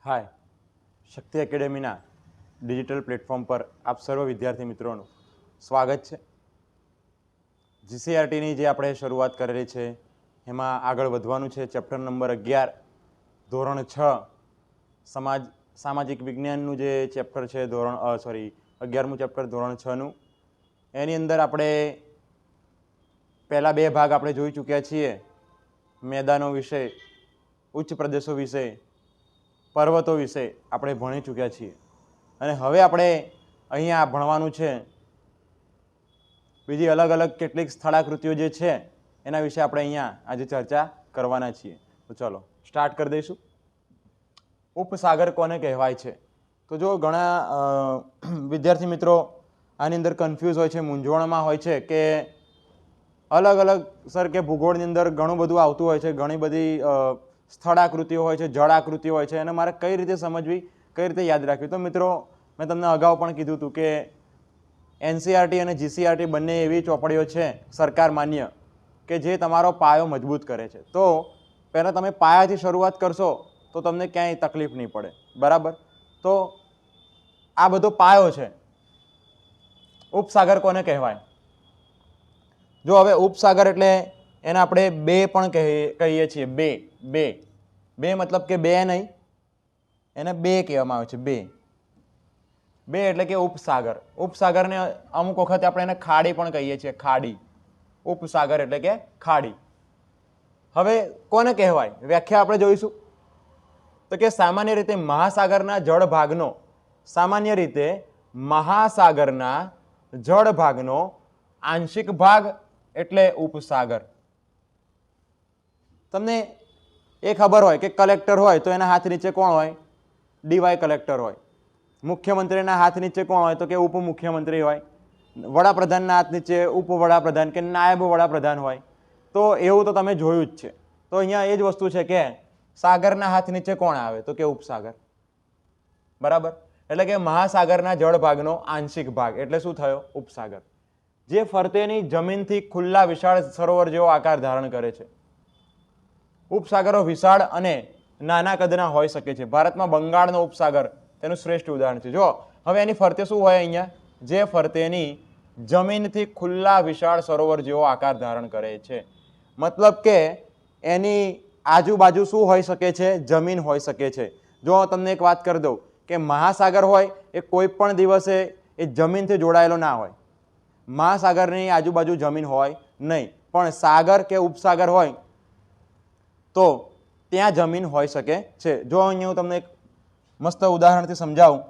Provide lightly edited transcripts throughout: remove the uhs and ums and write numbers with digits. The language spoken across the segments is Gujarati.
હાય, શક્તિ એકેડેમીના ડિજિટલ પ્લેટફોર્મ પર આપ સર્વ વિદ્યાર્થી મિત્રોનું સ્વાગત છે. જીસીઆરટીની જે આપણે શરૂઆત કરેલી છે એમાં આગળ વધવાનું છે. ચેપ્ટર નંબર 11 ધોરણ 6 સામાજિક વિજ્ઞાનનું જે ચેપ્ટર છે 11મું ચેપ્ટર ધોરણ 6નું. એની અંદર આપણે પહેલા બે ભાગ આપણે જોઈ ચૂક્યા છીએ. મેદાનો વિશે, ઉચ્ચ પ્રદેશો વિશે, પર્વતો વિશે આપણે ભણી ચૂક્યા છીએ અને હવે આપણે અહીંયા ભણવાનું છે બીજી અલગ અલગ કેટલીક સ્થળાકૃતિઓ જે છે એના વિશે આપણે અહીંયા આજે ચર્ચા કરવાના છીએ. તો ચલો સ્ટાર્ટ કરી દઈશું. ઉપસાગર કોને કહેવાય છે? તો જો ઘણા વિદ્યાર્થી મિત્રો આની અંદર કન્ફ્યુઝ હોય છે, મૂંઝવણમાં હોય છે કે અલગ અલગ સર કે ભૂગોળની અંદર ઘણું બધું આવતું હોય છે, ઘણી બધી સ્થળાકૃતિઓ હોય છે, જળાકૃતિઓ હોય છે, અને મારે કઈ રીતે સમજવી, કઈ રીતે યાદ રાખવી. તો મિત્રો મેં તમને અગાઉ પણ કીધું હતું કે એનસીઆરટી અને જીસીઆરટી બંને એવી ચોપડીઓ છે સરકાર માન્ય કે જે તમારો પાયો મજબૂત કરે છે. તો પહેલાં તમે પાયાથી શરૂઆત કરશો તો તમને ક્યાંય તકલીફ નહીં પડે, બરાબર? તો આ બધો પાયો છે. ઉપસાગર કોને કહેવાય? જો હવે ઉપસાગર એટલે એને આપણે બે પણ કહીએ છીએ. બે મતલબ કે બે નહીં, એને બે કહેવામાં આવે છે. બે એટલે કે ઉપસાગર. ઉપસાગરને અમુક વખતે આપણે એને ખાડી પણ કહીએ છીએ. ખાડી, ઉપસાગર એટલે કે ખાડી. હવે કોને કહેવાય વ્યાખ્યા આપણે જોઈશું. તો કે સામાન્ય રીતે મહાસાગરના જળ ભાગનો આંશિક ભાગ એટલે ઉપસાગર. તમને એ ખબર હોય કે કલેક્ટર હોય તો એના હાથ નીચે કોણ હોય? ડીવાય કલેક્ટર હોય. મુખ્યમંત્રીના હાથ નીચે કોણ હોય? તો કે ઉપમુખ્યમંત્રી હોય. વડાપ્રધાનના હાથ નીચે ઉપવડાપ્રધાન કે નાયબ વડાપ્રધાન હોય. તો એવું તો તમે જોયું જ છે. તો અહીંયા એ જ વસ્તુ છે કે સાગરના હાથ નીચે કોણ આવે? તો કે ઉપસાગર, બરાબર? એટલે કે મહાસાગરના જળ ભાગનો આંશિક ભાગ એટલે શું થયો? ઉપસાગર. જે ફરતેની જમીનથી ખુલ્લા વિશાળ સરોવર જેવો આકાર ધારણ કરે છે. ઉપસાગરો વિશાળ અને નાના કદના હોઈ શકે છે. ભારતમાં બંગાળનો ઉપસાગર તેનું શ્રેષ્ઠ ઉદાહરણ છે. જો હવે એની ફરતે શું હોય? અહીંયા જે ફરતેની જમીનથી ખુલ્લા વિશાળ સરોવર જેવો આકાર ધારણ કરે છે. મતલબ કે એની આજુબાજુ શું હોઈ શકે છે? જમીન હોઈ શકે છે. જો તમને એક વાત કરી દઉં કે મહાસાગર હોય એ કોઈ પણ દિવસે એ જમીનથી જોડાયેલો ના હોય. મહાસાગરની આજુબાજુ જમીન હોય નહીં, પણ સાગર કે ઉપસાગર હોય તો ત્યાં જમીન હોઈ શકે છે. જો અહીંયા હું તમને એક મસ્ત ઉદાહરણથી સમજાવું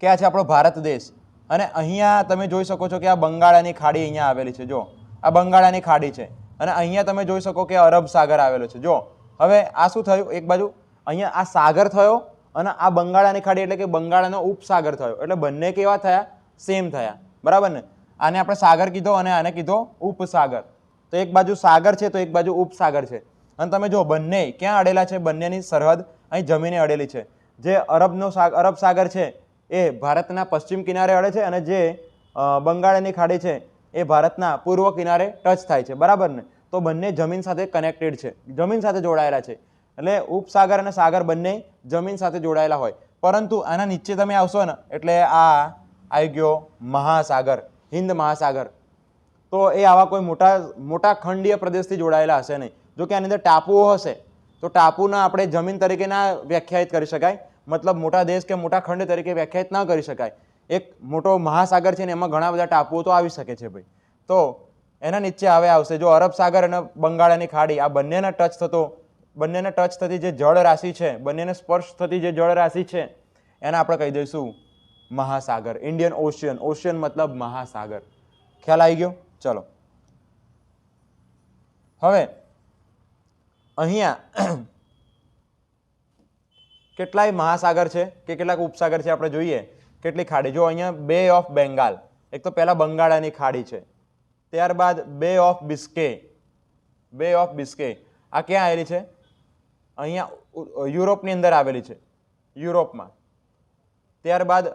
કે આ છે આપણો ભારત દેશ અને અહીંયા તમે જોઈ શકો છો કે આ બંગાળાની ખાડી અહીંયા આવેલી છે. જો આ બંગાળાની ખાડી છે અને અહીંયા તમે જોઈ શકો કે અરબ સાગર આવેલો છે. જો હવે આ શું થયું? એક બાજુ અહીંયા આ સાગર થયો અને આ બંગાળાની ખાડી એટલે કે બંગાળાનો ઉપસાગર થયો. એટલે બંને કેવા થયા? સેમ થયા, બરાબર ને? આને આપણે સાગર કીધો અને આને કીધો ઉપસાગર. તો એક બાજુ સાગર છે તો એક બાજુ ઉપસાગર છે. અને તમે જો બંને ક્યાં અડેલા છે? બંનેની સરહદ અહીં જમીને અડેલી છે. જે અરબ સાગર છે એ ભારતના પશ્ચિમ કિનારે અડે છે અને જે બંગાળની ખાડી છે એ ભારતના પૂર્વ કિનારે ટચ થાય છે, બરાબર ને? તો બંને જમીન સાથે કનેક્ટેડ છે, જમીન સાથે જોડાયેલા છે. એટલે ઉપસાગર અને સાગર બંને જમીન સાથે જોડાયેલા હોય. પરંતુ આના નીચે તમે આવશો ને એટલે આ આવી ગયો મહાસાગર, હિન્દ મહાસાગર. તો એ આવા કોઈ મોટા ખંડીય પ્રદેશથી જોડાયેલા હશે નહીં. જો કે આની અંદર ટાપુઓ હશે તો ટાપુના આપણે જમીન તરીકે ના વ્યાખ્યાયિત કરી શકાય, મતલબ મોટા દેશ કે મોટા ખંડ તરીકે વ્યાખ્યાયિત ના કરી શકાય. એક મોટો મહાસાગર છે ને એમાં ઘણા બધા ટાપુઓ તો આવી શકે છે ભાઈ. તો એના નીચે હવે આવશે જો અરબ સાગર અને બંગાળાની ખાડી. આ બંનેને ટચ થતી જે જળ રાશિ છે, બંનેને સ્પર્શ થતી જે જળ રાશિ છે એને આપણે કહી દઈશું મહાસાગર. Indian ocean. ઓશિયન મતલબ મહાસાગર. ખ્યાલ આવી ગયો? ચલો હવે અહીંયા કેટલાય મહાસાગર છે કે કેટલાક ઉપસાગર છે આપણે જોઈએ. કેટલી ખાડી? જો અહીંયા બે ઓફ બેંગાલ, એક તો પહેલા બંગાળાની ખાડી છે, ત્યારબાદ બે ઓફ બિસ્કે. આ ક્યાં આવેલી છે? અહીંયા યુરોપની અંદર આવેલી છે, યુરોપમાં. ત્યારબાદ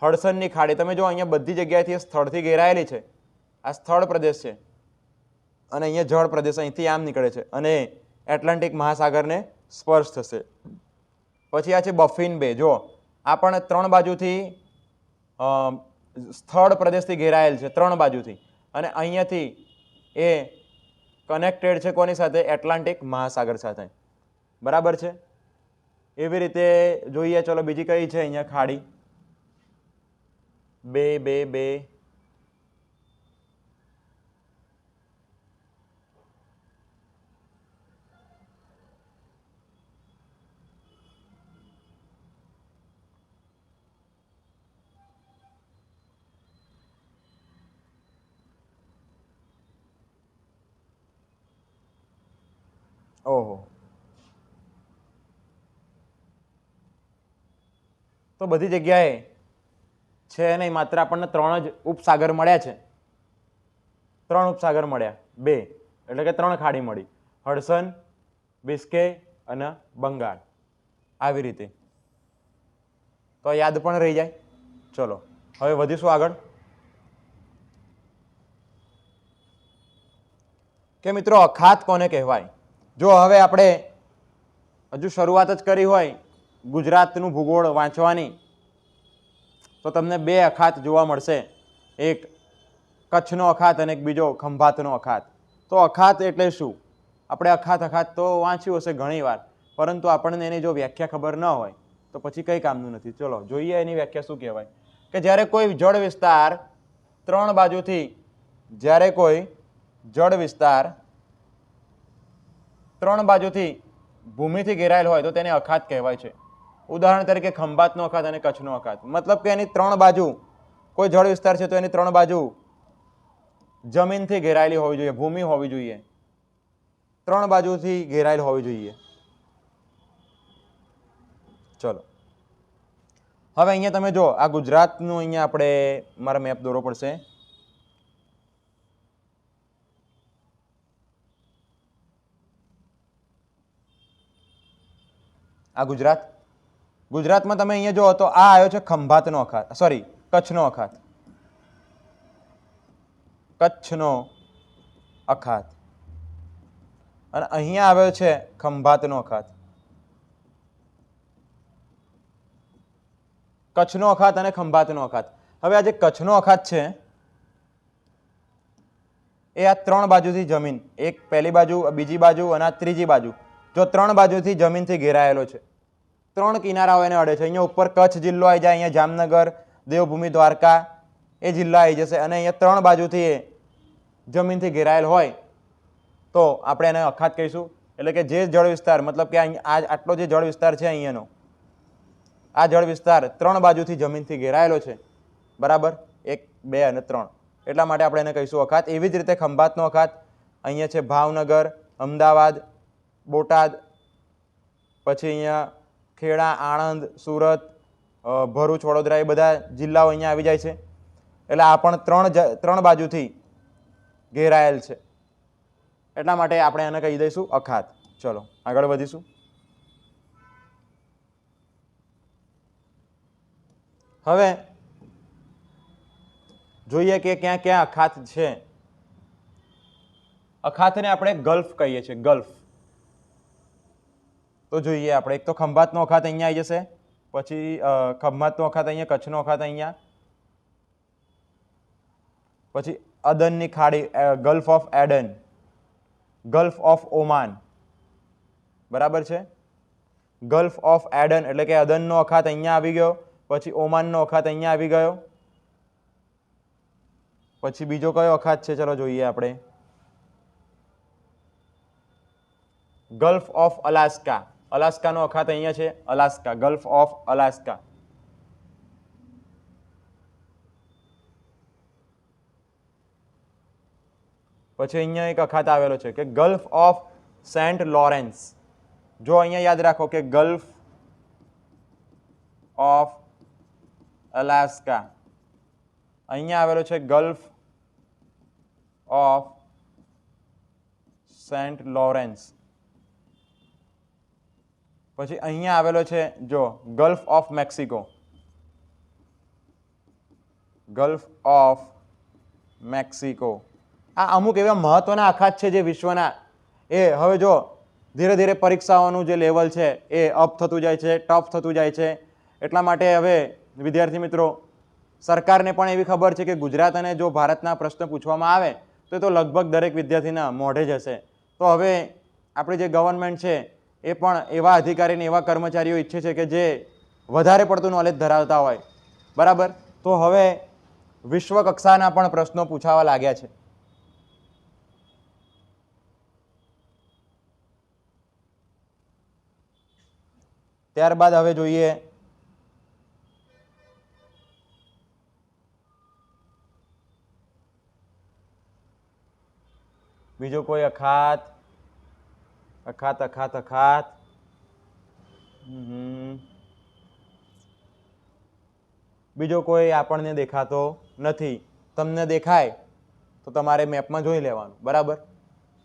હડસનની ખાડી. તમે જો અહીંયા બધી જગ્યાએથી સ્થળથી ઘેરાયેલી છે. આ સ્થળ પ્રદેશ છે અને અહીંયા જળ પ્રદેશ અહીંથી આમ નીકળે છે અને એટલાન્ટિક મહાસાગરને સ્પર્શ થશે. પછી આ છે બફિન બે. જો આ પણ 3 બાજુથી સ્થળ પ્રદેશથી ઘેરાયેલ છે, 3 બાજુથી, અને અહીંયાથી એ કનેક્ટેડ છે કોની સાથે? એટલાન્ટિક મહાસાગર સાથે. બરાબર છે. એવી રીતે જોઈએ, ચલો બીજી કઈ છે અહીંયા ખાડી? બે બે બે ઓહો, તો બધી જગ્યાએ છે નહીં, માત્ર આપણને 3 જ ઉપસાગર મળ્યા છે. 3 ઉપસાગર મળ્યા, 2 એટલે કે 3 ખાડી મળી, હડસન, બિસ્કે અને બંગાળ. આવી રીતે તો યાદ પણ રહી જાય. ચલો હવે વધીશું આગળ કે મિત્રો અખાત કોને કહેવાય? જો હવે આપણે હજુ શરૂઆત જ કરી હોય ગુજરાતનું ભૂગોળ વાંચવાની, તો તમને 2 અખાત જોવા મળશે, એક કચ્છનો અખાત અને એક બીજો ખંભાતનો અખાત. તો અખાત એટલે શું? આપણે અખાત તો વાંચ્યું હશે ઘણી વાર, પરંતુ આપણને એની જો વ્યાખ્યા ખબર ન હોય તો પછી કંઈ કામનું નથી. ચલો જોઈએ એની વ્યાખ્યા શું કહેવાય. કે જ્યારે કોઈ જળ વિસ્તાર 3 બાજુથી, જ્યારે કોઈ જળ વિસ્તાર 3 બાજુથી ભૂમિથી ઘેરાયેલ હોય તો તેને અખાત કહેવાય છે. ઉદાહરણ તરીકે ખંભાતનો અખાત અને કચ્છનો અખાત. મતલબ કે એની 3 બાજુ, કોઈ જળ વિસ્તાર છે તો એની 3 બાજુ જમીનથી ઘેરાયેલી હોવી જોઈએ, ભૂમિ હોવી જોઈએ, 3 બાજુથી ઘેરાયેલ હોવી જોઈએ. ચલો હવે અહીંયા તમે જો, આ ગુજરાતનું અહીંયા આપણે મારા મેપ દોરવો પડશે. આ ગુજરાતમાં તમે અહીંયા જો તો આ આવ્યો છે ખંભાતનો અખાત, સોરી કચ્છનો અખાત, કચ્છનો અખાત, અને અહીંયા આવ્યો છે ખંભાતનો અખાત. કચ્છનો અખાત અને ખંભાતનો અખાત. હવે આ જે કચ્છનો અખાત છે એ આ 3 બાજુથી જમીન, એક પહેલી બાજુ, બીજી બાજુ અને આ ત્રીજી બાજુ, જો 3 બાજુથી જમીનથી ઘેરાયેલો છે, 3 કિનારાઓ એને અડે છે. અહીંયા ઉપર કચ્છ જિલ્લો આવી જાય, અહીંયા જામનગર, દેવભૂમિ, દ્વારકા એ જિલ્લા આવી જશે, અને અહીંયા 3 બાજુથી એ જમીનથી ઘેરાયેલ હોય તો આપણે એને અખાત કહીશું. એટલે કે જે જળ વિસ્તાર, મતલબ કે આટલો જે જળ વિસ્તાર છે અહીંયાનો, આ જળ વિસ્તાર 3 બાજુથી જમીનથી ઘેરાયેલો છે, બરાબર, 1 2 અને 3, એટલા માટે આપણે એને કહીશું અખાત. એવી જ રીતે ખંભાતનો અખાત અહીંયા છે ભાવનગર, અમદાવાદ, બોટાદ, પછી અહીંયા ખેડા, આણંદ, સુરત, ભરૂચ, વડોદરા, એ બધા જિલ્લાઓ અહીંયા આવી જાય છે. એટલે આ પણ 3 બાજુથી ઘેરાયેલ છે, એટલા માટે આપણે એને કહી દઈશું અખાત. ચલો આગળ વધીશું. હવે જોઈએ કે ક્યાં ક્યાં અખાત છે. અખાતને આપણે ગલ્ફ કહીએ છીએ, ગલ્ફ. તો જોઈએ આપણે, એક તો ખંભાતનો અખાત અહીંયા આવી જશે, પછી ખંભાતનો અખાત અહીંયા, કચ્છનો અખાત અહીંયા, પછી અદનની ખાડી, gulf of Eden, gulf of Oman, બરાબર છે. ગલ્ફ ઓફ એડન એટલે કે અદનનો અખાત અહીંયા આવી ગયો, પછી ઓમાનનો અખાત અહીંયા આવી ગયો, પછી બીજો કયો અખાત છે ચલો જોઈએ આપણે, ગલ્ફ ઓફ અલાસ્કા, અલાસ્કાનો અખાત અહીંયા છે, અલાસ્કા, ગલ્ફ ઓફ અલાસ્કા. પછી અહીંયા એક અખાત આવેલો છે કે ગલ્ફ ઓફ સેન્ટ લોરેન્સ. જો અહીંયા યાદ રાખો કે ગલ્ફ ઓફ અલાસ્કા, અહીંયા આવેલો છે ગલ્ફ ઓફ સેન્ટ લોરેન્સ. પછી અહીંયા આવેલો છે જો gulf of Mexico, gulf of Mexico. આ અમુક એવા મહત્વના અખાત છે જે વિશ્વના, એ હવે જો ધીરે ધીરે પરીક્ષાઓનું જે લેવલ છે એ અપ થતું જાય છે, ટફ થતું જાય છે. એટલા માટે હવે વિદ્યાર્થી મિત્રો સરકારને પણ એવી ખબર છે કે ગુજરાત અને જો ભારતના પ્રશ્ન પૂછવામાં આવે તો લગભગ દરેક વિદ્યાર્થીના મોઢે જ હશે. તો હવે આપણી જે ગવર્મેન્ટ છે એ પણ એવા અધિકારીને એવા કર્મચારીઓ ઈચ્છે છે કે જે વધારે પડતું નોલેજ ધરાવતા હોય. બરાબર. તો હવે વિશ્વ કક્ષાના પણ પ્રશ્નો પૂછાવા લાગ્યા છે. ત્યારબાદ હવે જોઈએ બીજો કોઈ અખાત અખાત અખાત અખાત બીજો કોઈ આપણને દેખાતો નથી. તમને દેખાય તો તમારે મેપમાં જોઈ લેવાનું. બરાબર.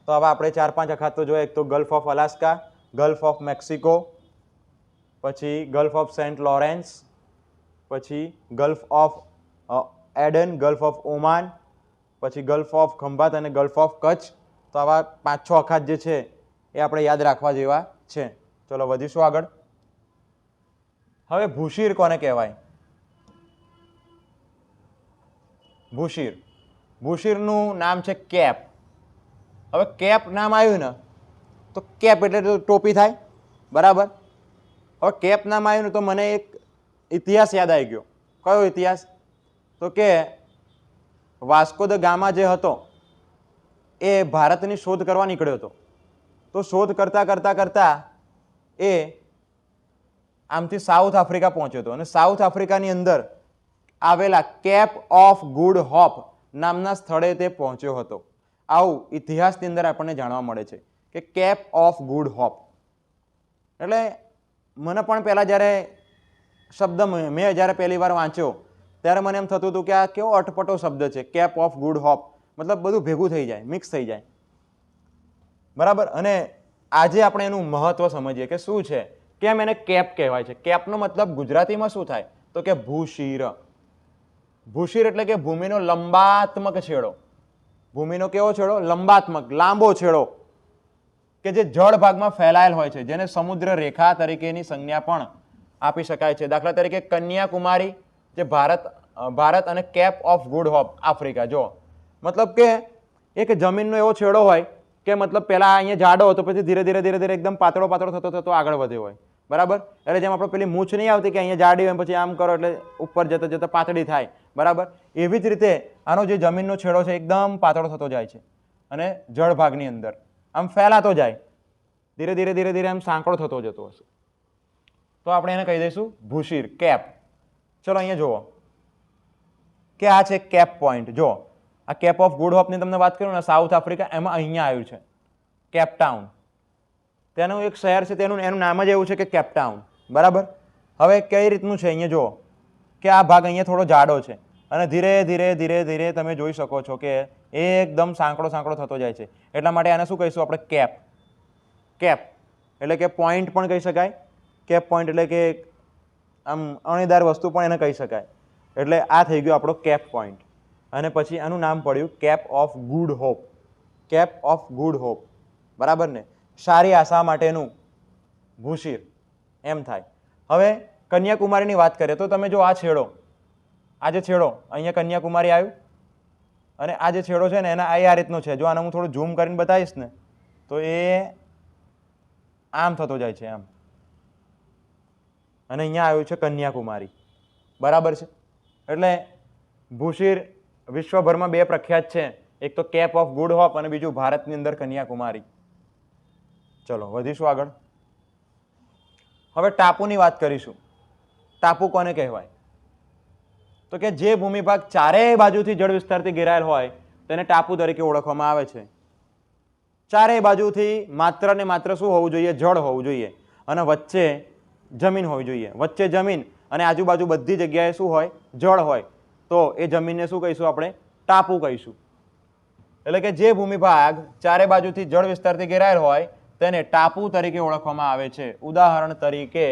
તો હવે આપણે 4-5 અખાત તો જોઈએ. એક તો gulf of Alaska, gulf of Mexico, પછી ગલ્ફ ઓફ સેન્ટ લોરેન્સ, પછી gulf of Eden, gulf of Oman, પછી ગલ્ફ ઓફ ખંભાત અને ગલ્ફ ઓફ કચ્છ. તો આવા 5-6 અખાત જે છે એ આપણે યાદ રાખવા જેવા છે. ચલો વધીશું આગળ. હવે ભૂશીર કોને કહેવાય? ભૂશીર. ભૂશીરનું નામ છે કેપ. હવે કેપ નામ આવ્યું ને તો કેપ એટલે ટોપી થાય. બરાબર. હવે કેપ નામ આવ્યું ને તો મને એક ઇતિહાસ યાદ આવી ગયો. કયો ઇતિહાસ? તો કે વાસ્કો દ ગામા જે હતો એ ભારતની શોધ કરવા નીકળ્યો હતો. તો શોધ કરતા કરતા કરતા એ આમથી સાઉથ આફ્રિકા પહોંચ્યો હતો અને સાઉથ આફ્રિકાની અંદર આવેલા કેપ ઓફ ગુડ હોપ નામના સ્થળે તે પહોંચ્યો હતો. આવું ઇતિહાસની અંદર આપણને જાણવા મળે છે કે કેપ ઓફ ગુડ હોપ એટલે મને પણ પહેલા જ્યારે શબ્દ મેં જ્યારે પહેલી વાર વાંચ્યો ત્યારે મને એમ થતું હતું કે આ કેવો અટપટો શબ્દ છે, કેપ ઓફ ગુડ હોપ. મતલબ બધું ભેગું થઈ જાય, મિક્સ થઈ જાય. બરાબર. અને આજે આપણે એનું મહત્વ સમજીએ કે શું છે, કેમ એને કેપ કહેવાય છે. કેપનો મતલબ ગુજરાતીમાં શું થાય? તો કે ભૂશીર. ભૂશીર એટલે કે ભૂમિનો લંબાત્મક છેડો. ભૂમિનો કેવો છેડો? લંબાત્મક, લાંબો છેડો કે જે જળ ભાગમાં ફેલાયેલ હોય છે, જેને સમુદ્ર રેખા તરીકેની સંજ્ઞા પણ આપી શકાય છે. દાખલા તરીકે કન્યાકુમારી જે ભારત અને Cape of Good Hope Africa. જો મતલબ કે એક જમીનનો એવો છેડો હોય કે મતલબ પહેલા અહીંયા જાડો હતો, પછી ધીરે ધીરે ધીરે ધીરે એકદમ પાતળો પાતળો થતો થતો આગળ વધ્યો હોય. બરાબર. એટલે જેમ આપણે પેલી મૂછ નહીં આવતી કે અહીંયા જાડી હોય પછી આમ કરો એટલે ઉપર જતા જતા પાતળી થાય. બરાબર. એવી જ રીતે આનો જે જમીનનો છેડો છે એકદમ પાતળો થતો જાય છે અને જળ ભાગની અંદર આમ ફેલાતો જાય, ધીરે ધીરે ધીરે ધીરે આમ સાંકડો થતો જતો હશે. તો આપણે એને કહી દઈશું ભૂશીર, કેપ. ચલો અહીંયા જુઓ કે આ છે કેપ પોઈન્ટ. જો આ કેપ ઓફ ગુડ હોપની તમને વાત કરું ને, સાઉથ આફ્રિકા, એમાં અહીંયા આવ્યું છે કેપટાઉન. તેનું એક શહેર છે, એનું નામ જ એવું છે કે કેપટાઉન. બરાબર. હવે કઈ રીતનું છે અહીંયા જુઓ કે આ ભાગ અહીંયા થોડો જાડો છે અને ધીરે ધીરે ધીરે ધીરે તમે જોઈ શકો છો કે એકદમ સાંકડો સાંકડો થતો જાય છે. એટલા માટે આને શું કહીશું આપણે? કેપ. કેપ એટલે કે પોઈન્ટ પણ કહી શકાય. કેપ પોઈન્ટ એટલે કે આમ અણીદાર વસ્તુ પણ એને કહી શકાય. એટલે આ થઈ ગયો આપણો કેપ પોઈન્ટ. અને પછી આનું નામ પડ્યું Cape of Good Hope. Cape of Good Hope. બરાબર ને? સારી આશા માટેનું ભૂશીર એમ થાય. હવે કન્યાકુમારીની વાત કરીએ તો તમે જો આ છેડો, આ જે છેડો અહીંયા કન્યાકુમારી આવ્યું અને આ જે છેડો છે ને એના આ રીતનો છે. જો આને હું થોડું ઝૂમ કરીને બતાવીશ ને તો એ આમ થતો જાય છે આમ, અને અહીંયા આવ્યું છે કન્યાકુમારી. બરાબર છે. એટલે ભૂશીર વિશ્વભરમાં 2 પ્રખ્યાત છે, એક તો કેપ ઓફ ગુડ હોપ અને બીજું ભારતની અંદર કન્યાકુમારી. ચલો વધીશું આગળ. હવે ટાપુની વાત કરીશું. ટાપુ કોને કહેવાય? તો કે જે ભૂમિભાગ ચારેય બાજુથી જળ વિસ્તારથી ઘેરાયેલ હોય તેને ટાપુ તરીકે ઓળખવામાં આવે છે. ચારેય બાજુથી માત્ર ને માત્ર શું હોવું જોઈએ? જળ હોવું જોઈએ અને વચ્ચે જમીન હોવી જોઈએ. વચ્ચે જમીન અને આજુબાજુ બધી જગ્યાએ શું હોય? જળ હોય. તો એ જમીનને શું કહીશું આપણે? ટાપુ કહીશું. એટલે કે જે ભૂમિભાગ ચારે બાજુથી જળ વિસ્તારથી ઘેરાયેલ હોય તેને ટાપુ તરીકે ઓળખવામાં આવે છે. ઉદાહરણ તરીકે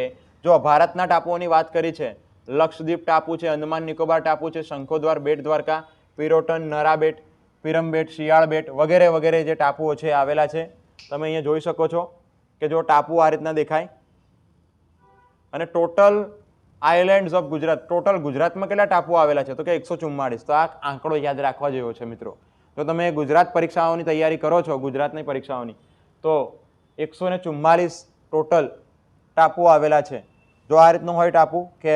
જો ભારતના ટાપુઓની વાત કરી છે, લક્ષદ્વીપ ટાપુ છે, અંદમાન નિકોબાર ટાપુ છે, શંખોદ્વાર, બેટ દ્વારકા, પિરોટન, નરા બેટ, પિરમ બેટ, શિયાળ બેટ વગેરે વગેરે જે ટાપુઓ છે આવેલા છે. તમે અહીંયા જોઈ શકો છો કે જો ટાપુ આ રીતના દેખાય અને total islands of Gujarat, total ગુજરાતમાં કેટલા ટાપુઓ આવેલા છે તો કે 144. તો આ આંકડો યાદ રાખવા જેવો છે મિત્રો. જો તમે ગુજરાત પરીક્ષાઓની તૈયારી કરો છો, ગુજરાતની પરીક્ષાઓની, તો 144 ટોટલ ટાપુઓ આવેલા છે. જો આ રીતનું હોય ટાપુ કે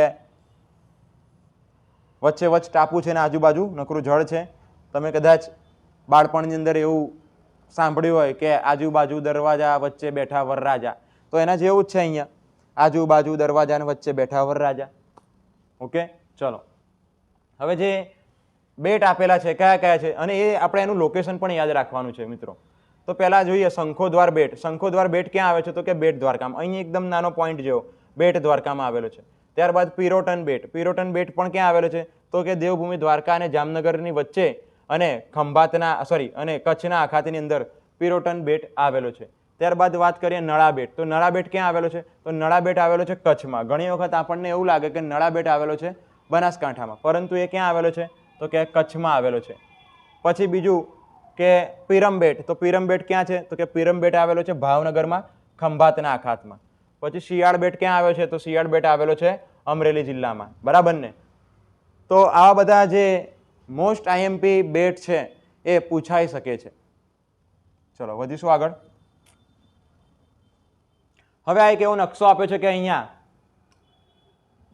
વચ્ચે વચ્ચે ટાપુ છે ને આજુબાજુ નકરું જળ છે. તમે કદાચ બાળપણની અંદર એવું સાંભળ્યું હોય કે આજુબાજુ દરવાજા વચ્ચે બેઠા વરરાજા, તો એના જેવું જ છે અહીંયા, આજુબાજુ દરવાજા ને વચ્ચે બેઠા વરરાજા. ઓકે, ચલો હવે જે બેટ આપેલા છે કયા કયા છે અને એ આપણે એનું લોકેશન પણ યાદ રાખવાનું છે મિત્રો. તો પહેલા જોઈએ શંખોદ્વાર બેટ. શંખોદ્વાર બેટ ક્યાં આવે છે તો કે બેટ દ્વારકામાં. અહીં એકદમ નાનો પોઈન્ટ જેવો બેટ દ્વારકામાં આવેલો છે. ત્યારબાદ પિરોટન બેટ. પિરોટન બેટ પણ ક્યાં આવેલો છે તો કે દેવભૂમિ દ્વારકા અને જામનગરની વચ્ચે અને ખંભાતના અને કચ્છના અખાતની અંદર પિરોટન બેટ આવેલો છે. ત્યારબાદ વાત કરીએ નળા બેટ. તો નળા બેટ ક્યાં આવેલો છે તો નળા બેટ આવેલો છે કચ્છમાં. ઘણી વખત આપણને એવું લાગે કે નળા બેટ આવેલો છે બનાસકાંઠામાં, પરંતુ એ ક્યાં આવેલો છે તો કે કચ્છમાં આવેલો છે. પછી બીજું કે પિરમબેટ. તો પિરમબેટ ક્યાં છે તો કે પિરમબેટ આવેલો છે ભાવનગરમાં ખંભાતના અખાતમાં. પછી શિયાળ બેટ ક્યાં આવ્યો છે તો શિયાળ બેટ આવેલો છે અમરેલી જિલ્લામાં. બરાબર ને. તો આવા બધા જે મોસ્ટ આઈએમપી બેટ છે એ પૂછાઈ શકે છે. ચલો વધીશું આગળ. હવે આ એક એવો નકશો આપ્યો છે કે અહીંયા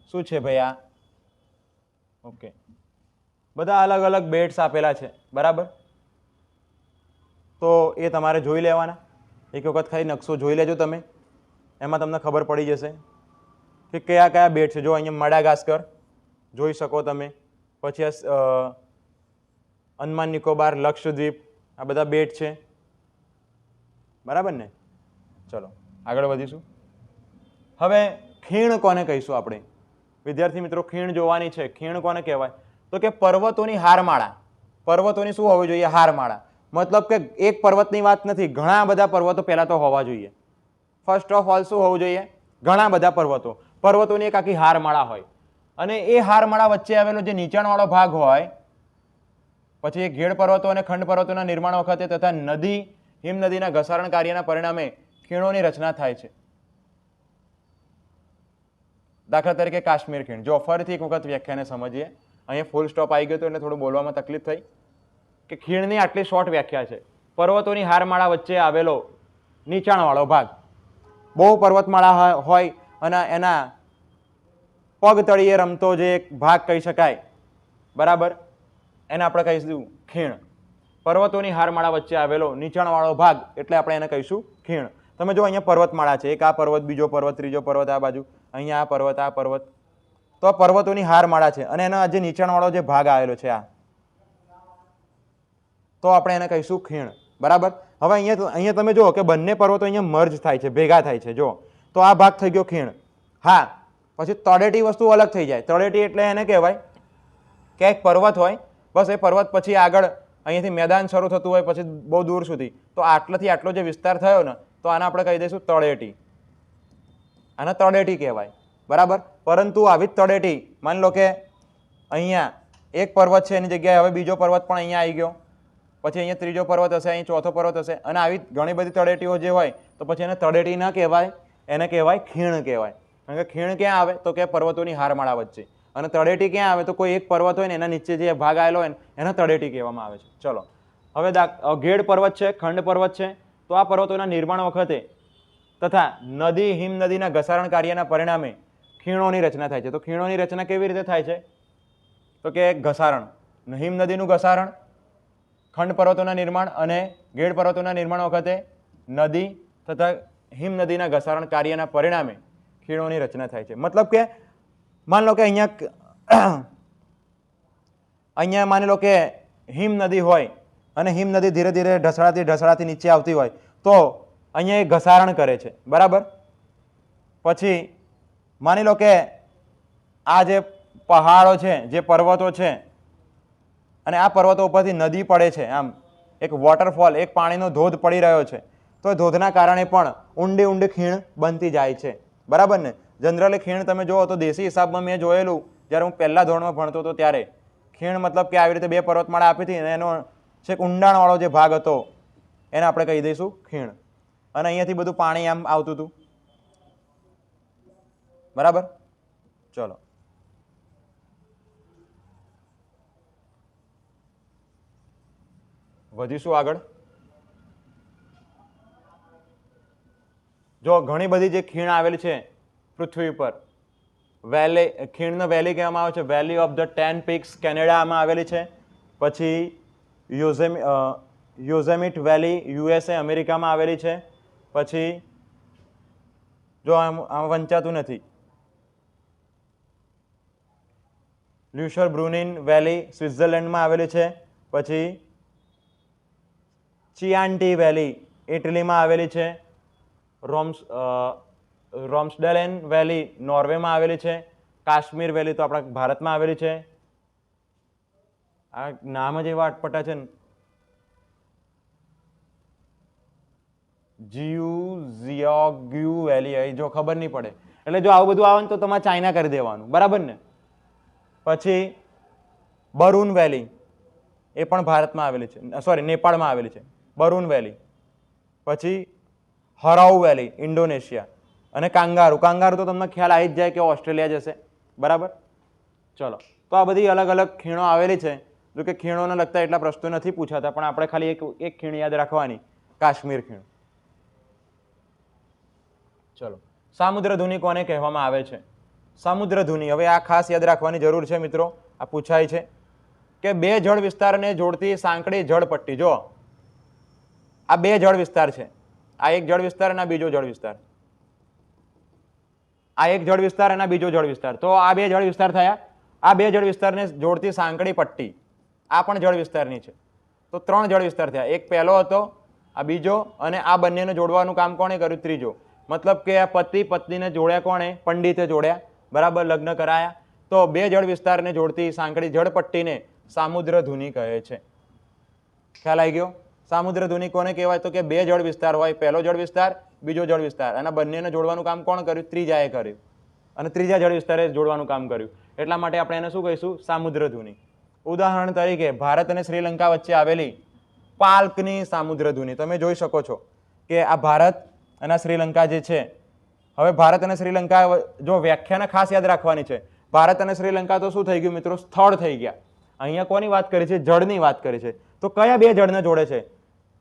શું છે ભાઈ આ, ઓકે, બધા અલગ અલગ બેટ્સ આપેલા છે. બરાબર, તો એ તમારે જોઈ લેવાના. એક વખત ખાલી નકશો જોઈ લેજો તમે, એમાં તમને ખબર પડી જશે કે કયા કયા બેટ છે. જો અહીંયા મડાગાસ્કર જોઈ શકો તમે, પછી અંદમાન નિકોબાર, લક્ષદ્વીપ, આ બધા બેટ છે. બરાબર ને. ચલો આગળ વધીશું. હવે ખીણ કોને કહીશું આપણે વિદ્યાર્થી મિત્રો? ખીણ જોવાની છે. ખીણ કોને કહેવાય તો કે પર્વતોની હારમાળા. પર્વતોની શું હોવી જોઈએ? હારમાળા. મતલબ કે એક પર્વતની વાત નથી, ઘણા બધા પર્વતો પહેલા તો હોવા જોઈએ. ફર્સ્ટ ઓફ ઓલ શું હોવું જોઈએ? ઘણા બધા પર્વતો. પર્વતોની એક આખી હારમાળા હોય અને એ હારમાળા વચ્ચે આવેલો જે નીચાણવાળો ભાગ હોય, પછી એ ઘેડ પર્વતો અને ખંડ પર્વતોના નિર્માણ વખતે તથા નદી હિમનદીના ઘસારણ કાર્યના પરિણામે ખીણોની રચના થાય છે. દાખલા તરીકે કાશ્મીર ખીણ. જો ફરીથી એક વખત વ્યાખ્યાને સમજીએ. અહીંયા ફૂલ સ્ટોપ આવી ગયો હતો એટલે થોડું બોલવામાં તકલીફ થઈ કે ખીણની આટલી શોર્ટ વ્યાખ્યા છે. પર્વતોની હારમાળા વચ્ચે આવેલો નીચાણવાળો ભાગ. બહુ પર્વતમાળા હોય અને એના પગ તળિયે રમતો જે એક ભાગ કહી શકાય, બરાબર, એને આપણે કહીશું ખીણ. પર્વતોની હારમાળા વચ્ચે આવેલો નીચાણવાળો ભાગ એટલે આપણે એને કહીશું ખીણ. તમે જો અહીંયા પર્વતમાળા છે, એક આ પર્વત, બીજો પર્વત, ત્રીજો પર્વત આ બાજુ, અહીંયા આ પર્વત, આ પર્વત, તો આ પર્વતોની હારમાળા છે અને એના જે નીચાણવાળો જે ભાગ આવેલો છે આ, તો આપણે એને કહીશું ખીણ. બરાબર. હવે અહીંયા તમે જુઓ કે બંને પર્વતો અહીંયા મર્જ થાય છે, ભેગા થાય છે. જો તો આ ભાગ થઈ ગયો ખીણ. હા, પછી તળેટી વસ્તુ અલગ થઈ જાય. તળેટી એટલે એને કહેવાય કે એક પર્વત હોય, બસ એ પર્વત પછી આગળ અહીંયાથી મેદાન શરૂ થતું હોય પછી બહુ દૂર સુધી, તો આટલાથી આટલો જે વિસ્તાર થયો ને તો આને આપણે કહી દઈશું તળેટી. આને તળેટી કહેવાય. બરાબર. પરંતુ આવી જ તળેટી માની લો કે અહીંયા એક પર્વત છે એની જગ્યાએ હવે બીજો પર્વત પણ અહીંયા આવી ગયો, પછી અહીંયા ત્રીજો પર્વત હશે, અહીં ચોથો પર્વત હશે, અને આવી ઘણી બધી તળેટીઓ જે હોય તો પછી એને તળેટી ના કહેવાય, એને કહેવાય ખીણ કહેવાય. કારણ કે ખીણ ક્યાં આવે તો કે પર્વતોની હારમાળા વચ્ચે, અને તળેટી ક્યાં આવે તો કોઈ એક પર્વત હોય ને એના નીચે જે ભાગ આવેલો હોય એને તળેટી કહેવામાં આવે છે. ચલો હવે ઘેડ પર્વત છે, ખંડ પર્વત છે. તો આ પર્વતોના નિર્માણ વખતે તથા નદી હિમનદીના ઘસારણ કાર્યના પરિણામે ખીણોની રચના થાય છે. તો ખીણોની રચના કેવી રીતે થાય છે તો કે ઘસારણ, હિમનદીનું ઘસારણ, ખંડ પર્વતોના નિર્માણ અને ઘેડ પર્વતોના નિર્માણ વખતે નદી તથા હિમનદીના ઘસારણ કાર્યના પરિણામે ખીણોની રચના થાય છે. મતલબ કે માની લો કે અહીંયા માની લો કે હિમનદી હોય અને હિમનદી ધીરે ધીરે ઢસડાતી નીચે આવતી હોય તો અહીંયા એ ઘસારણ કરે છે. બરાબર. પછી માની લો કે આ જે પહાડો છે, જે પર્વતો છે, અને આ પર્વતો ઉપરથી નદી પડે છે, આમ એક વોટરફોલ, એક પાણીનો ધોધ પડી રહ્યો છે, તો ધોધના કારણે પણ ઊંડી ઊંડી ખીણ બનતી જાય છે. બરાબર ને. જનરલી ખીણ તમે જુઓ તો દેશી હિસાબમાં મેં જોયેલું જ્યારે હું પહેલા ધોરણમાં ભણતો હતો ત્યારે ખીણ મતલબ કે આવી રીતે બે પર્વતમાળા આપી હતી અને એનો છેક ઊંડાણવાળો જે ભાગ હતો એને આપણે કહી દઈશું ખીણ. અને અહીંયાથી બધું પાણી આમ આવતું હતું, બરાબર. ચલો, વધીશું આગળ. જો ઘણી બધી જે ખીણ આવેલી છે પૃથ્વી પર, વેલી, ખીણને વેલી કહેવામાં આવે છે. વેલી ઓફ ધ 10 પીક્સ કેનેડામાં આવેલી છે. પછી યોઝેમિટ વેલી યુએસએ અમેરિકામાં આવેલી છે. પછી જો આમ વંચાતું નથી, લ્યુશર બ્રુનિન વેલી સ્વિટ્ઝરલેન્ડમાં આવેલી છે. પછી ચિયાન્ટી વેલી ઇટલીમાં આવેલી છે. રોમ્સડેલેન વેલી નોર્વેમાં આવેલી છે. કાશ્મીર વેલી તો આપણા ભારતમાં આવેલી છે. આ નામ જ એવા અટપટા છે ને. જીયુઝિયોગ્યુ વેલી, જો ખબર નહીં પડે એટલે જો આવું બધું આવે ને તો તમારે ચાઇના કરી દેવાનું, બરાબર ને. પછી બરૂન વેલી એ પણ ભારતમાં આવેલી છે, સોરી નેપાળમાં આવેલી છે, બરૂન વેલી. પછી હરાઉ વેલી ઇન્ડોનેશિયા. અને કાંગારુ તો તમને ખ્યાલ આવી જ જાય કે ઓસ્ટ્રેલિયા જશે, બરાબર. ચલો, તો આ બધી અલગ અલગ ખીણો આવેલી છે. જો કે ખીણોને લગતા એટલા પ્રશ્નો નથી પૂછાતા, પણ આપણે ખાલી એક ખીણ યાદ રાખવાની, કાશ્મીર ખીણ. ચલો, સામુદ્રધુનિ કોને કહેવામાં આવે છે? સામુદ્રધુનિ, હવે આ ખાસ યાદ રાખવાની જરૂર છે મિત્રો, આ પૂછાય છે કે બે જળ વિસ્તારને જોડતી સાંકડી જળપટ્ટી. જો આ બે જળ વિસ્તાર છે, આ એક જળ વિસ્તાર અને આ બીજો જળ વિસ્તાર. આ એક જળ વિસ્તાર અને બીજો જળ વિસ્તાર. તો આ બે જળ વિસ્તાર થયા. આ બે જળ વિસ્તારને જોડતી સાંકડી પટ્ટી આ પણ જળ વિસ્તારની છે. તો 3 જળ વિસ્તાર થયા. એક પહેલો હતો, આ બીજો, અને આ બંનેને જોડવાનું કામ કોણે કર્યું? ત્રીજો. મતલબ કે આ પતિ પત્નીને જોડ્યા કોણે? પંડિતે જોડ્યા, બરાબર, લગ્ન કરાયા. તો બે જળ વિસ્તારને જોડતી સાંકડી જળપટ્ટીને સામુદ્રધુનિ કહે છે. ખ્યાલ આવી ગયો? સામુદ્રધુનિ કોને કહેવાય? તો કે બે જળ વિસ્તાર હોય, પહેલો જળ વિસ્તાર, બીજો જળ વિસ્તાર, અને બંનેને જોડવાનું કામ કોણ કર્યું? ત્રીજાએ કર્યું. અને ત્રીજા જળ વિસ્તારે જોડવાનું કામ કર્યું. એટલા માટે આપણે એને શું કહીશું? સામુદ્રધુનિ. ઉદાહરણ તરીકે ભારત અને શ્રીલંકા વચ્ચે આવેલી પાલ્કની સામુદ્રધુનિ તમે જોઈ શકો છો કે આ ભારત અને શ્રીલંકા જે છે. હવે ભારત અને શ્રીલંકા, જો વ્યાખ્યાને ખાસ યાદ રાખવાની છે. ભારત અને શ્રીલંકા તો શું થઈ ગયું મિત્રો? સ્થળ થઈ ગયા. અહીંયા કોની વાત કરી છે? જળની વાત કરી છે. તો કયા બે જળને જોડે છે?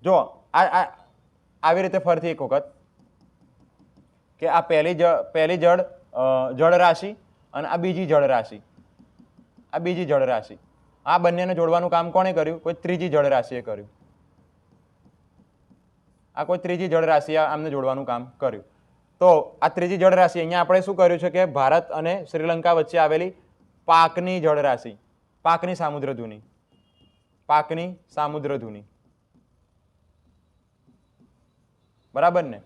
જો આવી રીતે ફરીથી એક વખત કે આ પહેલી જળ રાશિ અને આ બીજી જળ રાશિ, આ બીજી જળ રાશિ, આ બંનેને જોડવાનું કામ કોણે કર્યું? કોઈ ત્રીજી જળ રાશિએ કર્યું. આ કોઈ ત્રીજી જળ રાશિએ આમને જોડવાનું કામ કર્યું. તો આ ત્રીજી જળ રાશિ અહીંયા આપણે શું કર્યું છે કે ભારત અને શ્રીલંકા વચ્ચે આવેલી પાકની જળ રાશિ, પાકની સામુદ્રધુનિ, પાકની સામુદ્રધુનિ, બરાબર ને.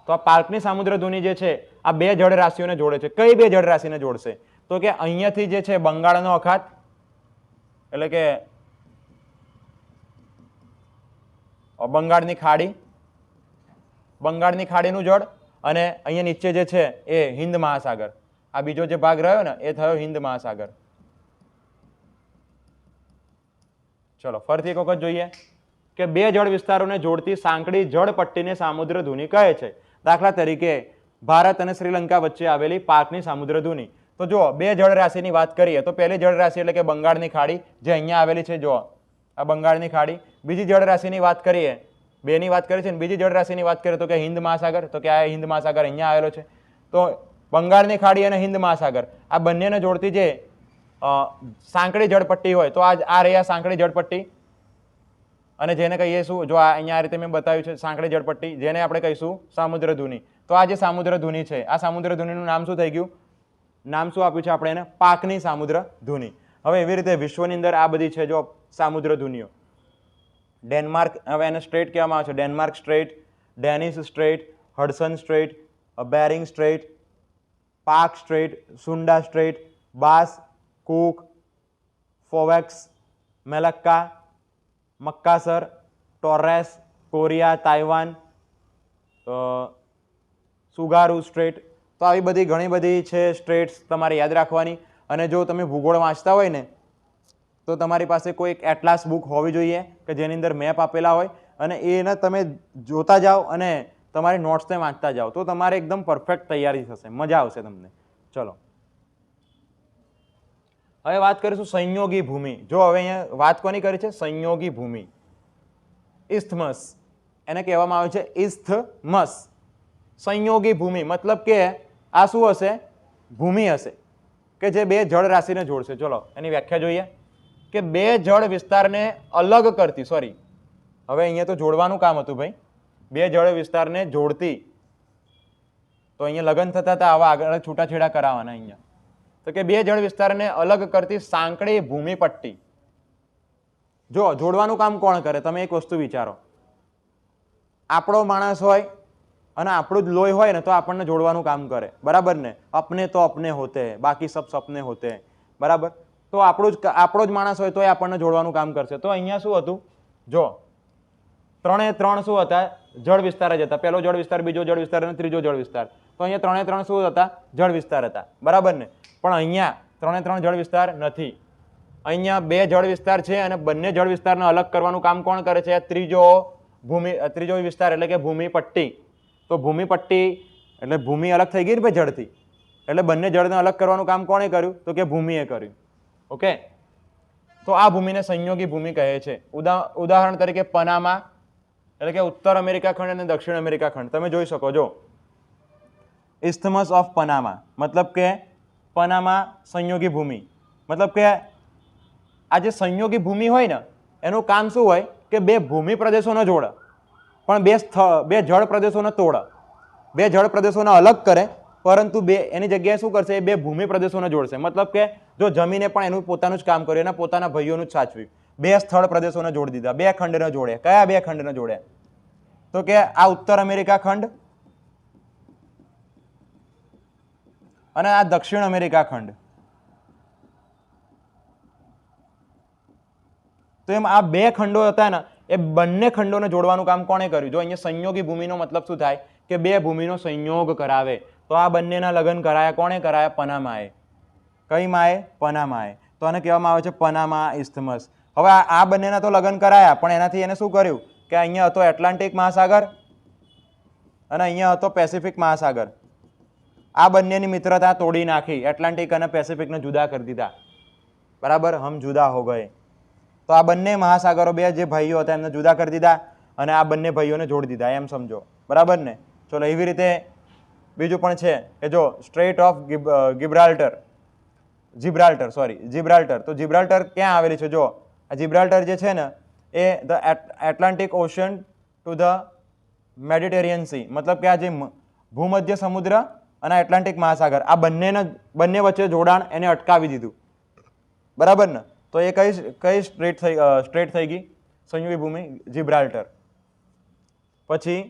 તો આ પાકની સામુદ્રધુનિ જે છે આ બે જળ રાશિઓને જોડે છે. કઈ બે જળ રાશિને જોડશે? તો કે અહીંયાથી જે છે બંગાળનો અખાત, એટલે કે બંગાળની ખાડી, બંગાળની ખાડીનું જળ, અને અહીંયા નીચે જે છે એ હિન્દ મહાસાગર. આ બીજો જે ભાગ રહ્યો ને એ થયો હિન્દ મહાસાગર. ચલો ફરીથી એક વખત જોઈએ કે બે જળ વિસ્તારોને જોડતી સાંકડી જળપટ્ટીને સામુદ્રધુનિ કહે છે. દાખલા તરીકે ભારત અને શ્રીલંકા વચ્ચે આવેલી પાકની સામુદ્રધુનિ. તો જો બે જળ રાશિની વાત કરીએ તો પહેલી જળ રાશિ એટલે કે બંગાળની ખાડી જે અહીંયા આવેલી છે. જો આ બંગાળની ખાડી. બીજી જળ રાશિની વાત કરીએ, બેની વાત કરી છે ને, બીજી જળ રાશિની વાત કરીએ તો કે હિન્દ મહાસાગર. તો કે આ હિન્દ મહાસાગર અહીંયા આવેલો છે. તો બંગાળની ખાડી અને હિન્દ મહાસાગર આ બંનેને જોડતી જે સાંકડી જળપટ્ટી હોય તો આ રહી આ સાંકડી જળપટ્ટી, અને જેને કહીએ શું? જો અહીંયા આ રીતે મેં બતાવ્યું છે સાંકડી જળપટ્ટી, જેને આપણે કહીશું સામુદ્રધુનિ. તો આ જે સામુદ્રધુનિ છે, આ સામુદ્રધુનિનું નામ શું થઈ ગયું? નામ શું આપ્યું છે આપણે એને? પાકની સામુદ્રધુનિ. હવે એવી રીતે વિશ્વની અંદર આ બધી છે જો સામુદ્રધુનિઓ. ડેનમાર્ક, હવે એને સ્ટ્રેટ કહેવામાં આવે છે. Denmark strait, Danish strait, Hudson strait, Bering strait, Palk strait, Sunda strait, Bass, Cook, Foveaux, Malacca, Makassar, Torres, Korea, Taiwan, Tsugaru strait. તો આવી બધી ઘણી બધી છે સ્ટ્રેટ્સ તમારે યાદ રાખવાની. અને જો તમે ભૂગોળ વાંચતા હોય ને તો તમારી પાસે કોઈ એક એટલાસ બુક હોવી જોઈએ કે જેની અંદર મેપ આપેલા હોય, અને એને તમે જોતા જાઓ અને તમારી નોટ્સને વાંચતા જાઓ તો તમારે એકદમ પરફેક્ટ તૈયારી થશે, મજા આવશે તમને. ચલો હવે વાત કરીશું સંયોગી ભૂમિ. જો હવે અહીંયા વાત કોની કરી છે? સંયોગી ભૂમિ. ઇસ્થમસ એને કહેવામાં આવે છે ઇસ્થમસ. સંયોગી ભૂમિ મતલબ કે આ શું હશે? ભૂમિ હશે કે જે બે જળ રાશિને જોડશે. ચલો એની વ્યાખ્યા જોઈએ કે બે જળ વિસ્તારને અલગ કરતી, સોરી હવે અહીંયા તો જોડવાનું કામ હતું ભાઈ, બે જળ વિસ્તારને જોડતી, તો અહીંયા લગ્ન થતા હતા, આવા આગળ છૂટાછેડા કરાવવાના અહીંયા. તો કે બે જળ વિસ્તારને અલગ કરતી સાંકડી ભૂમિ પટ્ટી. જો જોડવાનું કામ કોણ કરે? તમે એક વસ્તુ વિચારો, આપણો માણસ હોય અને આપણું જ લોહી હોય ને તો આપણને જોડવાનું કામ કરે, બરાબર ને? અપને તો અપને હોતે, બાકી સબ સપને હોતે, બરાબર? તો આપણો જ માણસ હોય તો આપણને જોડવાનું કામ કરશે. તો અહીંયા શું હતું? જો ત્રણે ત્રણ શું હતા? જળ વિસ્તાર જ હતા. પહેલો જળ વિસ્તાર, બીજો જળ વિસ્તાર અને ત્રીજો જળ વિસ્તાર. તો અહીંયા ત્રણે ત્રણ શું હતા? જળ વિસ્તાર હતા, બરાબર ને? પણ અહીંયા ત્રણે ત્રણ જળ વિસ્તાર નથી. અહીંયા બે જળ વિસ્તાર છે અને બંને જળ વિસ્તારને અલગ કરવાનું કામ કોણ કરે છે? ત્રીજો વિસ્તાર એટલે કે ભૂમિ પટ્ટી. તો ભૂમિ પટ્ટી એટલે ભૂમિ અલગ થઈ ગઈ ને ભાઈ જળથી, એટલે બંને જળને અલગ કરવાનું કામ કોણે કર્યું? તો કે ભૂમિએ કર્યું. ઓકે, તો આ ભૂમિને સંયોગી ભૂમિ કહે છે. ઉદાહરણ તરીકે પનામા એટલે કે ઉત્તર અમેરિકા ખંડ અને દક્ષિણ અમેરિકા ખંડ તમે જોઈ શકો છો. ઇસ્થમસ ઓફ પનામા મતલબ કે પનામા સંયોગી ભૂમિ, મતલબ કે આ જે સંયોગી ભૂમિ હોય ને એનું કામ શું હોય કે બે ભૂમિ પ્રદેશોને જોડે પણ બે જળ પ્રદેશોને તોડે. બે જળ પ્રદેશોને અલગ કરે પરંતુ એની જગ્યાએ શું કરશે? એ બે ભૂમિ પ્રદેશોને જોડશે. મતલબ કે જો જમીને પણ એનું પોતાનું જ કામ કર્યું, એના પોતાના ભાઈઓનું જ સાચવ્યું. બે સ્થળ પ્રદેશોને જોડી દીધા, બે ખંડને જોડે. કયા બે ખંડને જોડે? તો કે આ ઉત્તર અમેરિકા ખંડ અને આ દક્ષિણ અમેરિકા ખંડ. તો એમ આ બે ખંડો હતા ને એ બંને ખંડોને જોડવાનું કામ કોણે કર્યું? જો અહીંયા સંયોગી ભૂમિનો મતલબ શું થાય કે બે ભૂમિનો સંયોગ કરાવે. તો આ બંનેના લગ્ન કરાયા કોણે કરાયા? પનામાએ. કઈ માએ? પનામાએ. તો આને કહેવામાં આવે છે પનામા ઇસ્થમસ. હવે આ બંનેના તો લગ્ન કરાયા પણ એનાથી એને શું કર્યું કે અહીંયા હતો એટલાન્ટિક મહાસાગર અને અહીંયા હતો પેસિફિક મહાસાગર. આ બંનેની મિત્રતા તોડી નાખી, એટલાન્ટિક અને પેસિફિકને જુદા કરી દીધા, બરાબર? હમ જુદા હો ગયે. તો આ બંને મહાસાગરો બે જે ભાઈઓ હતા એમને જુદા કરી દીધા અને આ બંને ભાઈઓને જોડી દીધા, એમ સમજો, બરાબર ને? ચલો એવી રીતે બીજું પણ છે કે જો સ્ટ્રેટ ઓફ જિબ્રાલ્ટર. તો જિબ્રાલ્ટર ક્યાં આવેલી છે? જો આ જિબ્રાલ્ટર જે છે ને એ the Atlantic Ocean to the Mediterranean Sea, મતલબ કે આ જે ભૂમધ્ય સમુદ્ર અને એટલાન્ટિક મહાસાગર આ બંને વચ્ચે જોડાણ એને અટકાવી દીધું, બરાબર ને? તો એ કઈ સ્ટ્રેટ થઈ ગઈ? સંયોગી ભૂમિ જિબ્રાલ્ટર. પછી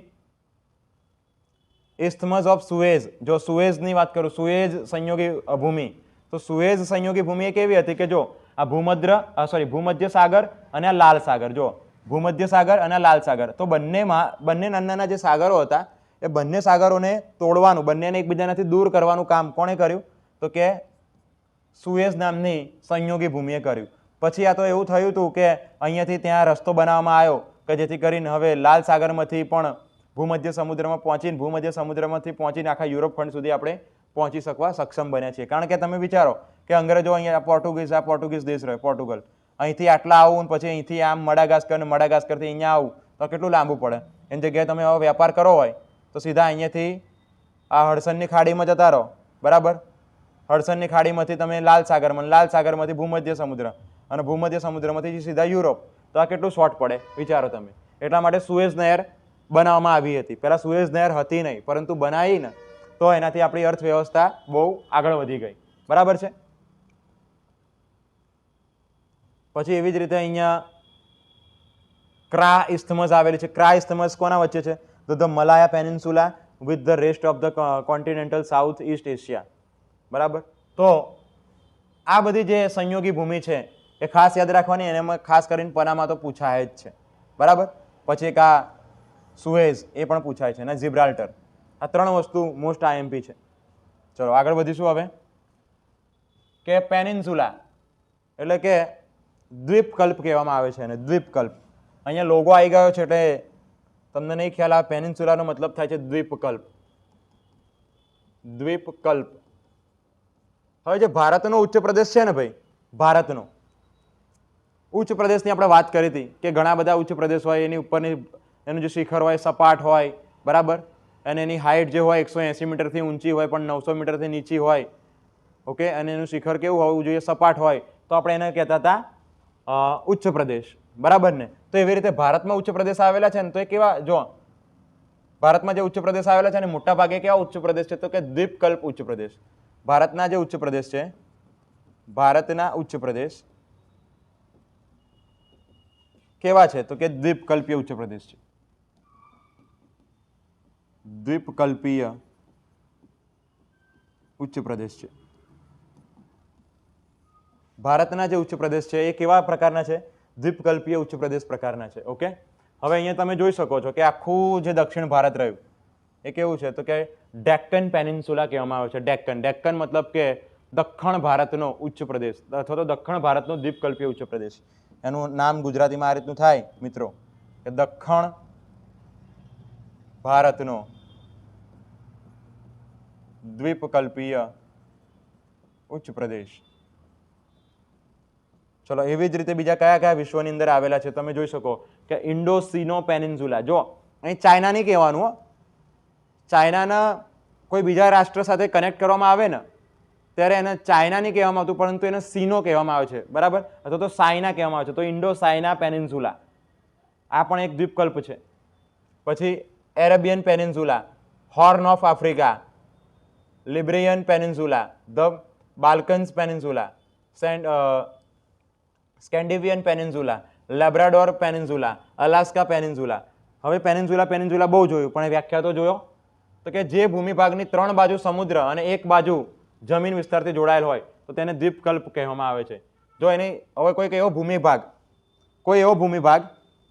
ઇસ્થમસ ઓફ સુએઝ. જો સુએઝની વાત કરું, સુએઝ સંયોગી ભૂમિ. તો સુએઝ સંયોગી ભૂમિ એ કેવી હતી કે જો આ ભૂમધ્ય સાગર અને આ લાલ સાગર. જો ભૂમધ્ય સાગર અને લાલ સાગર, તો બંને નાના નાના જે સાગરો હતા એ બંને સાગરોને તોડવાનું, બંનેને એકબીજાનાથી દૂર કરવાનું કામ કોણે કર્યું? તો કે સુએઝ નામની સંયોગી ભૂમિએ કર્યું. પછી આ તો એવું થયું હતું કે અહીંયાથી ત્યાં રસ્તો બનાવવામાં આવ્યો કે જેથી કરીને હવે લાલ સાગરમાંથી પણ ભૂમધ્ય સમુદ્રમાંથી પહોંચીને આખા યુરોપ ખંડ સુધી આપણે પહોંચી શકવા સક્ષમ બન્યા છીએ. કારણ કે તમે વિચારો કે અંગ્રેજો અહીંયા પોર્ટુગીઝ દેશ રહ્યો, પોર્ટુગલ, અહીંથી આટલા આવું પછી અહીંથી આમ મડાગાસ્કરથી અહીંયા આવું તો કેટલું લાંબુ પડે. એની જગ્યાએ તમે હવે વેપાર કરો હોય તો સીધા અહીંયાથી આ હડસનની ખાડીમાં જતા રહો, બરાબર? હડસનની ખાડીમાંથી તમે લાલ સાગરમાંથી ભૂમધ્ય સમુદ્ર અને ભૂમધ્ય સમુદ્રમાંથી સીધા યુરોપ. તો આ કેટલું શોર્ટ પડે વિચારો તમે. એટલા માટે સુએઝ નહેર બનાવવામાં આવી હતી. પહેલા સુએઝ નહેર હતી નહીં પરંતુ બનાવી ને તો એનાથી આપણી અર્થવ્યવસ્થા બહુ આગળ વધી ગઈ, બરાબર છે? પછી એવી જ રીતે અહીંયા ક્રા ઇસ્થમસ આવેલી છે. ક્રા ઇસ્થમસ કોના વચ્ચે છે? તો the Malaya peninsula with the rest of the continental South East Asia, બરાબર? તો આ બધી જે સંયોગી ભૂમિ છે એ ખાસ યાદ રાખવાની, અને એમાં ખાસ કરીને પનામા તો પૂછાય જ છે, બરાબર? પછી એક આ સુએઝ એ પણ પૂછાય છે અને જિબ્રાલ્ટર. આ ત્રણ વસ્તુ મોસ્ટ આઈએમપી છે. ચલો આગળ વધીશું હવે કે પેનિન્સુલા એટલે કે દ્વીપકલ્પ કહેવામાં આવે છે એને, દ્વીપકલ્પ. અહીંયા લોગો આવી ગયો છે એટલે તમને નહીં ખ્યાલ આવે, પેનિન્સ્યુલાનો મતલબ થાય છે દ્વીપકલ્પ. દ્વીપકલ્પ. હવે જે ભારતનો ઉચ્ચ પ્રદેશ છે ને ભાઈ, ભારતનો ઉચ્ચ પ્રદેશની આપણે વાત કરી હતી કે ઘણા બધા ઉચ્ચ પ્રદેશ હોય, એની ઉપરની એનું જે શિખર હોય સપાટ હોય, બરાબર, અને એની હાઇટ જે હોય 180 મીટરથી ઊંચી હોય પણ 900 મીટરથી નીચી હોય. ઓકે, અને એનું શિખર કેવું હોવું જોઈએ? સપાટ હોય. તો આપણે એને કહેતા હતા ઉચ્ચ પ્રદેશ, બરાબર ને? તો એવી રીતે ભારતમાં ઉચ્ચ પ્રદેશ આવેલા છે ને, તો એ કેવા? જો ભારતમાં જે ઉચ્ચ પ્રદેશ આવેલા છે ને, મોટા ભાગે કેવા ઉચ્ચ પ્રદેશ છે? તો કે દ્વીપકલ્પ ઉચ્ચ પ્રદેશ. ભારતના જે ઉચ્ચ પ્રદેશ છે, ભારતના ઉચ્ચ પ્રદેશ કેવા છે? તો કે દ્વીપકલ્પીય ઉચ્ચ પ્રદેશ છે. દ્વીપકલ્પીય ઉચ્ચ પ્રદેશ છે. ભારતના જે ઉચ્ચ પ્રદેશ છે એ કેવા પ્રકારના છે? દ્વીપકલ્પીય ઉચ્ચ પ્રદેશ પ્રકારના છે. ઓકે, હવે અહીંયા તમે જોઈ શકો છો કે આખું જે દક્ષિણ ભારત રહ્યું એ કેવું છે? તો કે ડેક્કન પેનિન્સ્યુલા કહેવામાં આવે છે. ડેક્કન, ડેક્કન મતલબ કે દક્ષિણ ભારતનો ઉચ્ચ પ્રદેશ અથવા તો દક્ષિણ ભારતનો દ્વીપકલ્પીય ઉચ્ચ પ્રદેશ. એનું નામ ગુજરાતીમાં આ રીતનું થાય મિત્રો કે દક્ષિણ ભારતનો દ્વીપકલ્પીય ઉચ્ચ પ્રદેશ. ચલો, એવી જ રીતે બીજા કયા કયા વિશ્વની અંદર આવેલા છે તમે જોઈ શકો કે ઇન્ડોસીનો પેનિન્સ્યુલા. જો અહીં ચાઇના નહીં કહેવાનું હો, ચાઇનાના કોઈ બીજા રાષ્ટ્ર સાથે કનેક્ટ કરવામાં આવે ને ત્યારે એને ચાઇના નહીં કહેવામાં આવતું, પરંતુ એને સીનો કહેવામાં આવે છે, બરાબર, અથવા તો સાયના કહેવામાં આવે છે. તો ઇન્ડો સાયના પેનિન્સ્યુલા આ પણ એક દ્વીપકલ્પ છે. પછી Arabian peninsula, Horn of Africa, Iberian peninsula, the Balkans peninsula, Scandinavian peninsula, Labrador peninsula, Alaska peninsula. હવે પેનિન્સ્યુલા બહુ જોયું, પણ વ્યાખ્યા તો જોયો તો કે જે ભૂમિભાગની 3 બાજુ સમુદ્ર અને 1 બાજુ જમીન વિસ્તારથી જોડાયેલ હોય તો તેને દ્વીપકલ્પ કહેવામાં આવે છે. જો એની હવે કોઈ એવો ભૂમિભાગ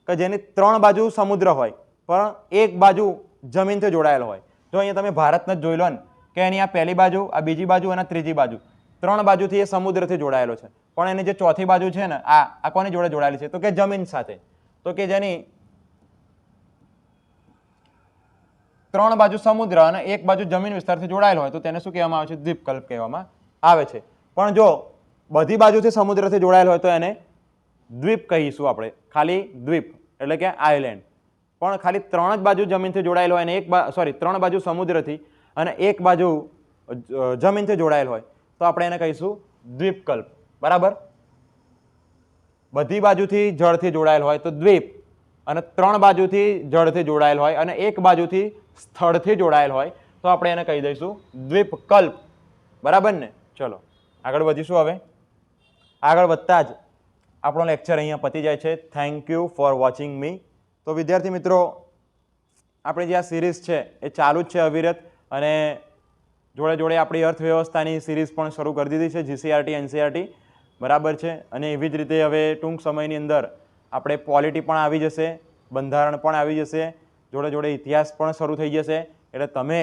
કે જેની 3 બાજુ સમુદ્ર હોય પણ 1 બાજુ જમીનથી જોડાયેલ હોય. જો અહીંયા તમે ભારતને જ જોઈ લો ને કે એની આ પહેલી બાજુ, આ બીજી બાજુ અને ત્રીજી બાજુ 3 બાજુથી એ સમુદ્રથી જોડાયેલો છે, પણ એની જે ચોથી બાજુ છે ને આ કોની જોડે જોડાયેલી છે? તો કે જમીન સાથે. તો કે જેની 3 બાજુ સમુદ્ર અને 1 બાજુ જમીન વિસ્તારથી જોડાયેલ હોય તો તેને શું કહેવામાં આવે છે? દ્વીપકલ્પ કહેવામાં આવે છે. પણ જો બધી બાજુથી સમુદ્રથી જોડાયેલ હોય તો એને દ્વીપ કહીશું આપણે, ખાલી દ્વીપ એટલે કે આઇલેન્ડ. પણ ખાલી 3 જ બાજુ જમીનથી જોડાયેલ હોય અને 3 બાજુ સમુદ્રથી અને 1 બાજુ જમીનથી જોડાયેલ હોય તો આપણે એને કહીશું દ્વીપકલ્પ, બરાબર. બધી બાજુથી જળથી જોડાયેલ હોય તો દ્વીપ, અને 3 બાજુથી જળથી જોડાયેલ હોય અને 1 બાજુથી સ્થળથી જોડાયેલ હોય તો આપણે એને કહી દઈશું દ્વીપકલ્પ, બરાબર ને? ચલો આગળ વધીશું. હવે આગળ વધતા જ આપણો લેક્ચર અહીંયા પતી જાય છે. થેન્ક યુ ફોર વોચિંગ મી. તો વિદ્યાર્થી મિત્રો, આપણી જે આ સિરીઝ છે એ ચાલુ જ છે અવિરત, અને જોડે જોડે આપણી અર્થવ્યવસ્થાની સિરીઝ પણ શરૂ કરી દીધી છે, જીસીઆરટી એનસીઆરટી, બરાબર છે. અને એવી જ રીતે હવે ટૂંક સમયની અંદર આપણે પોલિટી પણ આવી જશે, બંધારણ પણ આવી જશે, જોડે જોડે ઇતિહાસ પણ શરૂ થઈ જશે. એટલે તમે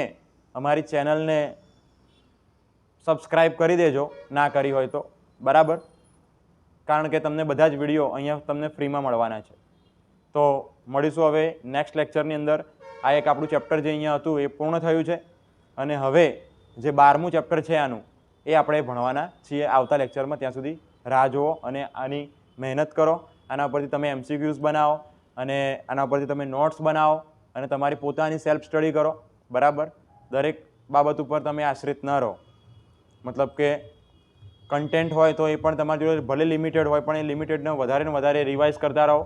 અમારી ચેનલને સબસ્ક્રાઈબ કરી દેજો ના કરી હોય તો, બરાબર, કારણ કે તમને બધા જ વિડીયો અહીંયા તમને ફ્રીમાં મળવાના છે. તો મળીશું હવે નેક્સ્ટ લેક્ચરની અંદર. આ એક આપણું ચેપ્ટર જે અહીંયા હતું એ પૂર્ણ થયું છે, અને હવે જે 12મું ચેપ્ટર છે આનું એ આપણે ભણવાના છીએ આવતા લેક્ચરમાં. ત્યાં સુધી રાહ જુઓ અને આની મહેનત કરો. આના ઉપરથી તમે MCQs બનાવો અને આના ઉપરથી તમે નોટ્સ બનાવો અને તમારી પોતાની સેલ્ફ સ્ટડી કરો, બરાબર. દરેક બાબત ઉપર તમે આશ્રિત ન રહો, મતલબ કે કન્ટેન્ટ હોય તો એ પણ તમારી જોડે ભલે લિમિટેડ હોય પણ એ લિમિટેડને વધારે રિવાઇઝ કરતા રહો.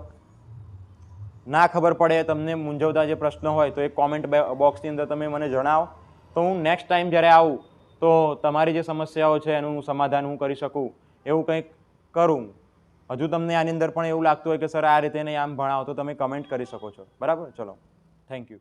ના ખબર પડે, તમને મૂંઝવતા જે પ્રશ્નો હોય તો એ કોમેન્ટ બોક્સની અંદર તમે મને જણાવો, તો હું નેક્સ્ટ ટાઈમ જ્યારે આવું તો તમારી જે સમસ્યાઓ છે એનું સમાધાન હું કરી શકું એવું કંઈક કરું. હજુ તમને આની અંદર પણ એવું લાગતું હોય કે સર આ રીતે નહીં આમ ભણાવો તો તમે કમેન્ટ કરી શકો છો, બરાબર. ચલો, થેન્ક યુ.